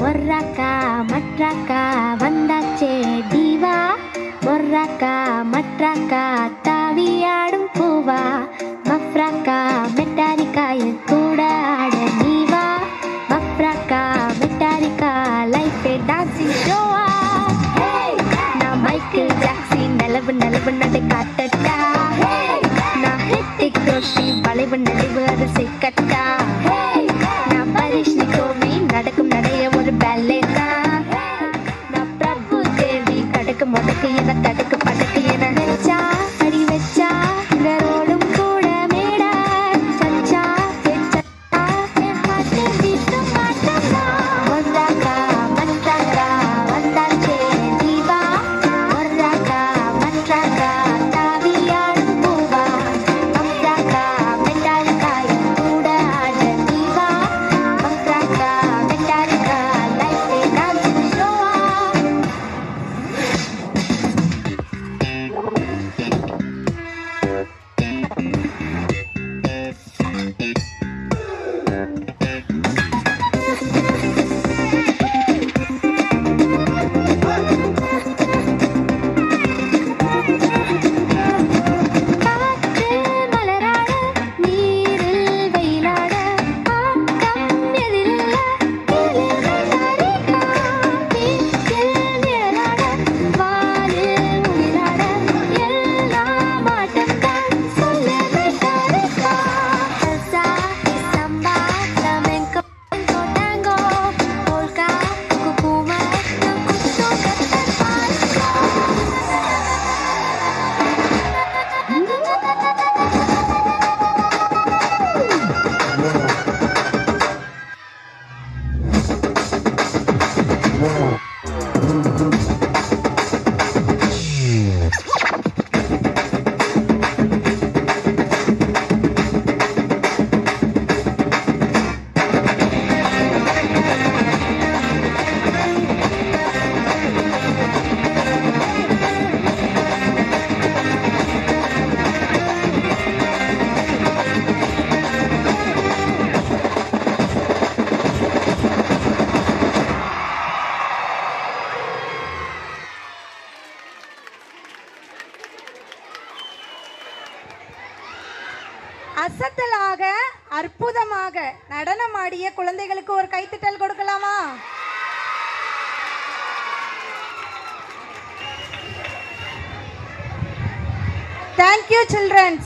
ஒர்ராக்கா மற்றாக்கா வந்தாச்சே தீவா, ஒர்ராக்கா மற்றாக்கா தாவியாடும் பூவா, மஃப்ராக்கா மெட்டாரிக்கா என் கூட ஆட நீவா, மஃப்ராக்கா மெட்டாரிக்கா லைஃபே டான்சிங் ஷோவா. நான் மைக்கேல் ஜாக்சன் நிலவு நிலவு நடை காட்டட்டா, நான் ஹிட்டிக் ரோஷி வளைவு நடைவு அது சிக்கட்டா, நான் பரிஷ்ணி கோவி நடக்கும் நடைய ஒரு பேலே தான், நான் பிரபு தேவி கடக்கு முடக்கு என தடுக்கு படக்கு என நினைச்சா அடி வச்சா இந்த ரோடும் கூட மேடா சச்சா சச்சா என் ஹார்ட் பீட் மாட்டமா. ஒர்ராக்கா மற்றாக்கா வந்தாச்சே தீவா, ஒர்ராக்கா மற்றாக்கா தாவியாடும் பூவா, மஃப்ராக்கா மெட்டாரிக்கா என் கூட ஆட நீவா, மஃப்ராக்கா மெட்டாரிக்கா லைஃபே டான்சிங் ஷோவா. காற்று மலராட நீரில் வெயிலாட ஆட்டம் எதிரில்ல கிளிமலரிகா, வீட்டில் நிழலாட வானில் முகிலாட எல்லாம் ஆட்டம்தான் சொல்லவே தரிகா. சல்சா சம்பா flamenco tango polka cucuma குத்து கட்ட பால்கா. அசத்தலாக அற்புதமாக நடனமாடிய குழந்தைகளுக்கு ஒரு கைத்தட்டல் கொடுக்கலாமா? Thank you children's.